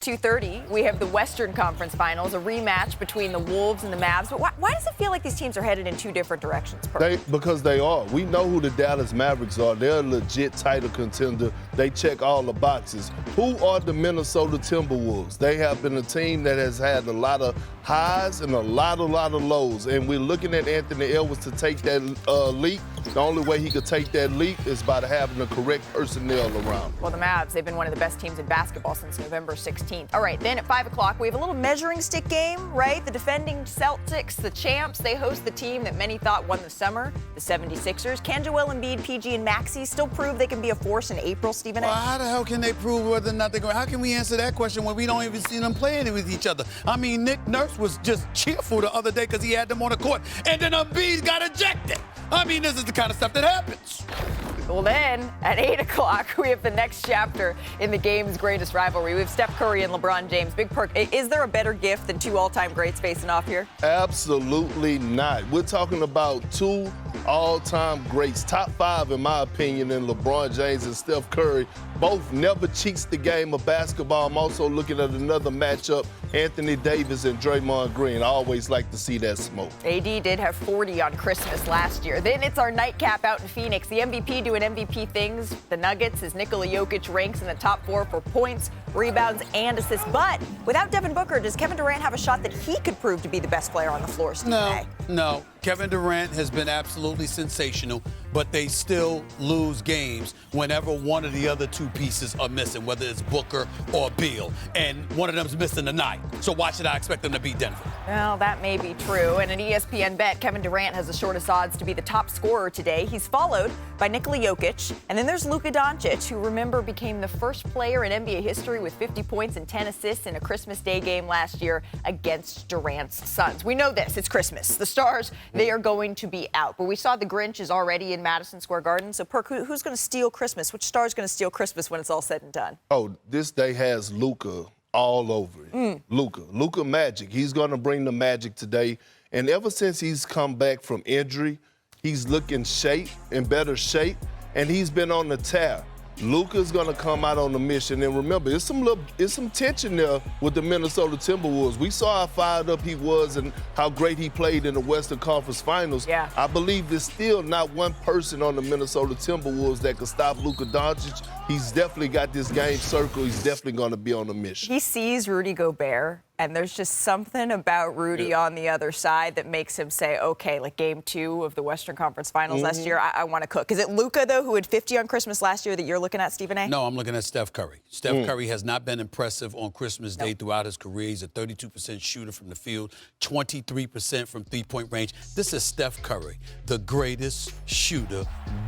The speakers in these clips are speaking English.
2:30, we have the Western Conference Finals, a rematch between the Wolves and the Mavs. But why does it feel like these teams are headed in two different directions? Because they are. We know who the Dallas Mavericks are. They're a legit title contender. They check all the boxes. Who are the Minnesota Timberwolves? They have been a team that has had a lot of highs and a lot of lows. And we're looking at Anthony Edwards to take that leap. The only way he could take that leap is by having the correct personnel around. Well, the Mavs, they've been one of the best teams in basketball since November 16th. All right, then at 5 o'clock, we have a little measuring stick game, right? The defending Celtics, the champs, they host the team that many thought won the summer, the 76ers. Can Joel Embiid, PG, and Maxey still prove they can be a force in April, Stephen A? Well, how the hell can they prove whether or not they're going? How can we answer that question when we don't even see them playing with each other? I mean, Nick Nurse was just cheerful the other day because he had them on the court, and then Embiid got ejected. I mean, this is the kind of stuff that happens. Well, then, at 8 o'clock, we have the next chapter in the game's greatest rivalry. We have Steph Curry and LeBron James. Big Perk, is there a better gift than two all-time greats facing off here? Absolutely not. We're talking about two all-time greats, top 5 in my opinion, in LeBron James and Steph Curry. Both never cheats the game of basketball. I'm also looking at another matchup, Anthony Davis and Draymond Green. I always like to see that smoke. AD did have 40 on Christmas last year. Then it's our nightcap out in Phoenix. The MVP doing MVP things. The Nuggets, as Nikola Jokic ranks in the top 4 for points, rebounds, and assists. But without Devin Booker, does Kevin Durant have a shot that he could prove to be the best player on the floor, Stephen A? No. Kevin Durant has been absolutely sensational, but they still lose games whenever one of the other two pieces are missing, whether it's Booker or Beal, and one of them's missing tonight. So why should I expect them to beat Denver? Well, that may be true. And an ESPN bet, Kevin Durant has the shortest odds to be the top scorer today. He's followed by Nikola Jokic, and then there's Luka Doncic, who, remember, became the first player in NBA history with 50 points and 10 assists in a Christmas Day game last year against Durant's Suns. We know this. It's Christmas. The stars, they are going to be out. But we saw the Grinch is already in Madison Square Garden. So, Perk, who's going to steal Christmas? Which star's going to steal Christmas when it's all said and done? Oh, this day has Luka all over it. Luka Magic. He's going to bring the magic today. And ever since he's come back from injury, he's looking in better shape, and he's been on the tear. Luka's going to come out on the mission. And remember, it's some tension there with the Minnesota Timberwolves. We saw how fired up he was and how great he played in the Western Conference Finals. Yeah. I believe there's still not one person on the Minnesota Timberwolves that can stop Luka Doncic. He's definitely got this game circled. He's definitely going to be on a mission. He sees Rudy Gobert, and there's just something about Rudy on the other side that makes him say, okay, like game 2 of the Western Conference Finals last year, I want to cook. Is it Luka, though, who had 50 on Christmas last year that you're looking at, Stephen A? No, I'm looking at Steph Curry. Steph Curry has not been impressive on Christmas Day throughout his career. He's a 32% shooter from the field, 23% from three-point range. This is Steph Curry, the greatest shooter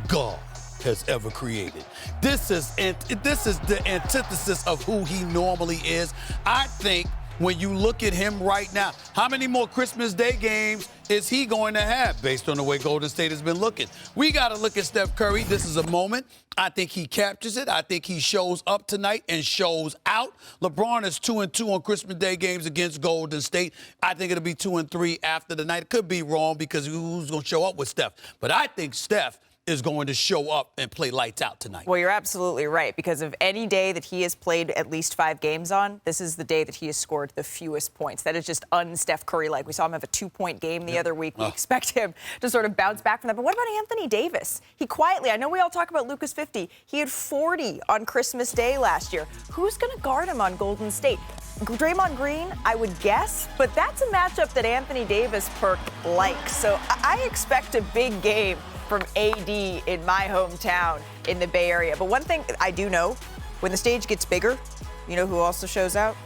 God has ever created. This is the antithesis of who he normally is. I think when you look at him right now, how many more Christmas Day games is he going to have based on the way Golden State has been looking? We got to look at Steph Curry. This is a moment. I think he captures it. I think he shows up tonight and shows out. LeBron is 2-2 on Christmas Day games against Golden State. I think it'll be 2-3 after the night. It could be wrong because who's going to show up with Steph? But I think Steph is going to show up and play lights out tonight. Well, you're absolutely right, because of any day that he has played at least 5 games on, this is the day that he has scored the fewest points. That is just un-Steph Curry-like. We saw him have a 2-point game the other week. We expect him to sort of bounce back from that. But what about Anthony Davis? He quietly, I know we all talk about Luka's 50. He had 40 on Christmas Day last year. Who's going to guard him on Golden State? Draymond Green, I would guess, but that's a matchup that Anthony Davis Perk likes. So I expect a big game from AD in my hometown in the Bay Area. But one thing I do know, when the stage gets bigger, you know who also shows out?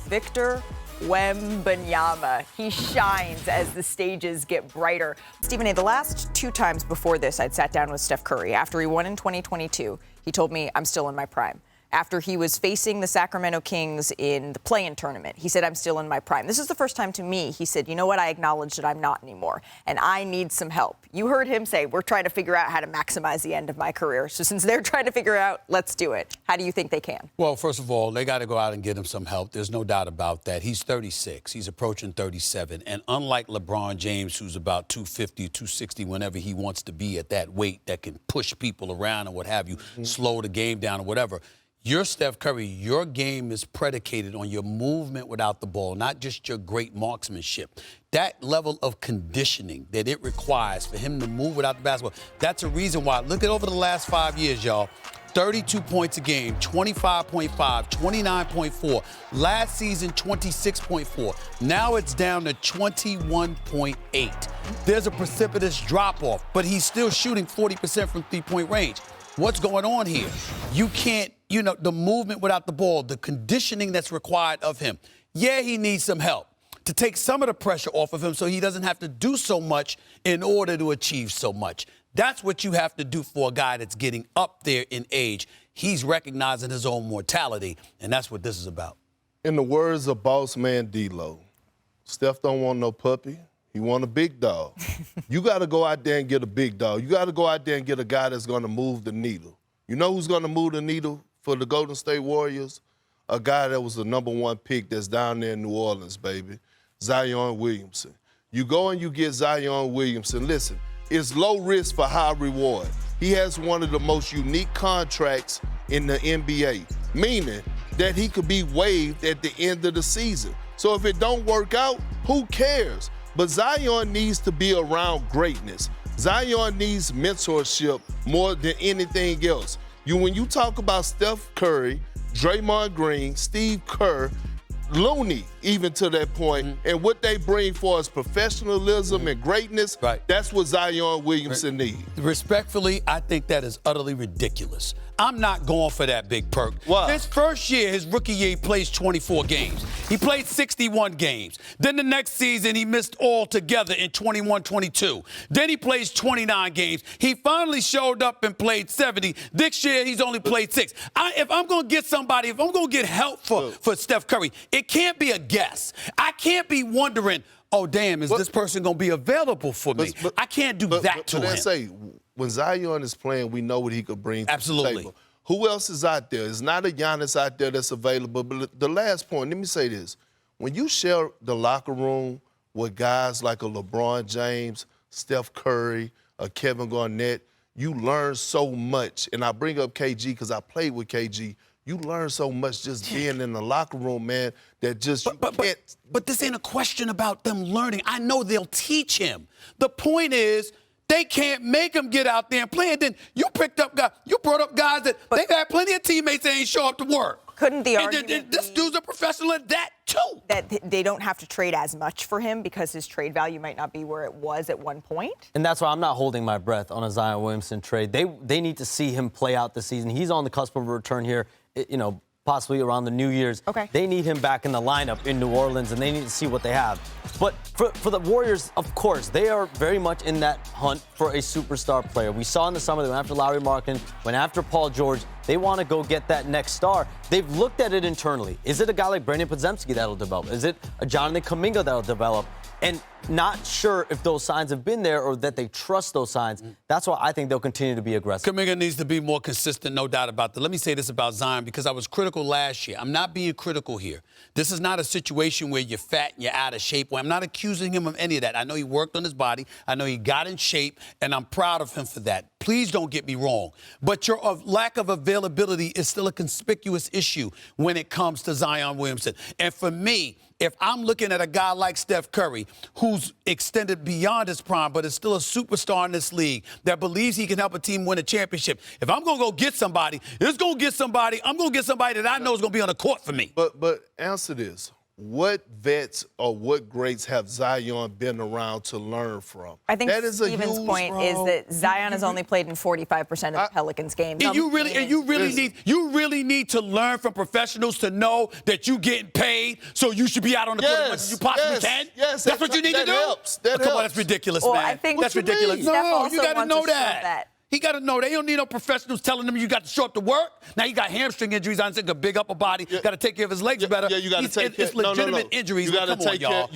Victor Wembanyama. He shines as the stages get brighter. Stephen A., the last 2 times before this, I'd sat down with Steph Curry. After he won in 2022, he told me, I'm still in my prime. After he was facing the Sacramento Kings in the play-in tournament, he said, I'm still in my prime. This is the first time to me he said, you know what, I acknowledge that I'm not anymore, and I need some help. You heard him say, we're trying to figure out how to maximize the end of my career. So since they're trying to figure out, let's do it. How do you think they can? Well, first of all, they got to go out and get him some help. There's no doubt about that. He's 36. He's approaching 37. And unlike LeBron James, who's about 250, 260, whenever he wants to be at that weight that can push people around and what have you, slow the game down or whatever, You're Steph Curry. Your game is predicated on your movement without the ball, not just your great marksmanship. That level of conditioning that it requires for him to move without the basketball, that's a reason why. Look at over the last 5 years, y'all. 32 points a game, 25.5, 29.4. Last season, 26.4. Now it's down to 21.8. There's a precipitous drop-off, but he's still shooting 40% from three-point range. What's going on here? You can't, the movement without the ball, the conditioning that's required of him. Yeah, he needs some help to take some of the pressure off of him so he doesn't have to do so much in order to achieve so much. That's what you have to do for a guy that's getting up there in age. He's recognizing his own mortality, and that's what this is about. In the words of boss man D-Lo, Steph don't want no puppy. He want a big dog. You got to go out there and get a big dog. You got to go out there and get a guy that's going to move the needle. You know who's going to move the needle for the Golden State Warriors? A guy that was the #1 pick that's down there in New Orleans, baby, Zion Williamson. You go and you get Zion Williamson. Listen, it's low risk for high reward. He has one of the most unique contracts in the NBA, meaning that he could be waived at the end of the season. So if it don't work out, who cares? But Zion needs to be around greatness. Zion needs mentorship more than anything else. When you talk about Steph Curry, Draymond Green, Steve Kerr, Looney, even to that point, and what they bring for us professionalism and greatness, that's what Zion Williamson needs. Respectfully, I think that is utterly ridiculous. I'm not going for that, Big Perk. Why? His first year, his rookie year, he plays 24 games. He played 61 games. Then the next season, he missed altogether in 21-22. Then he plays 29 games. He finally showed up and played 70. This year, he's only played 6. If I'm going to get somebody, if I'm going to get help for Steph Curry, it can't be a guess. I can't be wondering, oh, damn, is this person going to be available for me? I can't do that to him. When Zion is playing, we know what he could bring to the table. Who else is out there? It's not a Giannis out there that's available. But the last point, let me say this. When you share the locker room with guys like a LeBron James, Steph Curry, a Kevin Garnett, you learn so much. And I bring up KG because I played with KG. You learn so much just being in the locker room, man, that just But this ain't a question about them learning. I know they'll teach him. The point is, they can't make him get out there and play. And then you brought up guys that they've had plenty of teammates that ain't show up to work. Couldn't the argument this dude's a professional at that, too. That they don't have to trade as much for him because his trade value might not be where it was at one point? And that's why I'm not holding my breath on a Zion Williamson trade. They need to see him play out the season. He's on the cusp of a return here, possibly around the New Year's. Okay. They need him back in the lineup in New Orleans, and they need to see what they have. But for the Warriors, of course, they are very much in that hunt for a superstar player. We saw in the summer they went after Lauri Markkanen, went after Paul George. They want to go get that next star. They've looked at it internally. Is it a guy like Brandon Podziemski that'll develop? Is it a Jonathan Kuminga that'll develop? And not sure if those signs have been there or that they trust those signs. That's why I think they'll continue to be aggressive. Kuminga needs to be more consistent, no doubt about that. Let me say this about Zion, because I was critical last year. I'm not being critical here. This is not a situation where you're fat and you're out of shape. I'm not accusing him of any of that. I know he worked on his body. I know he got in shape, and I'm proud of him for that. Please don't get me wrong. But your lack of availability is still a conspicuous issue when it comes to Zion Williamson. And for me, if I'm looking at a guy like Steph Curry, who's extended beyond his prime, but is still a superstar in this league, that believes he can help a team win a championship, if I'm going to go get somebody, I'm going to get somebody that I know is going to be on the court for me. But answer this. What vets or what greats have Zion been around to learn from? I think Steven's point is that Zion has only played in 45% of the Pelicans games. And you really need to learn from professionals to know that you getting paid, so you should be out on the court as much as you possibly can. Yes, that's what you need to do. Come on, that's ridiculous, man. I think that's ridiculous. No, you got to know that. He got to know they don't need no professionals telling him you got to show up to work. Now he got hamstring injuries. I think a big upper body. Got to take care of his legs better. Yeah, you got to take care. It's legitimate injuries. You got to take care.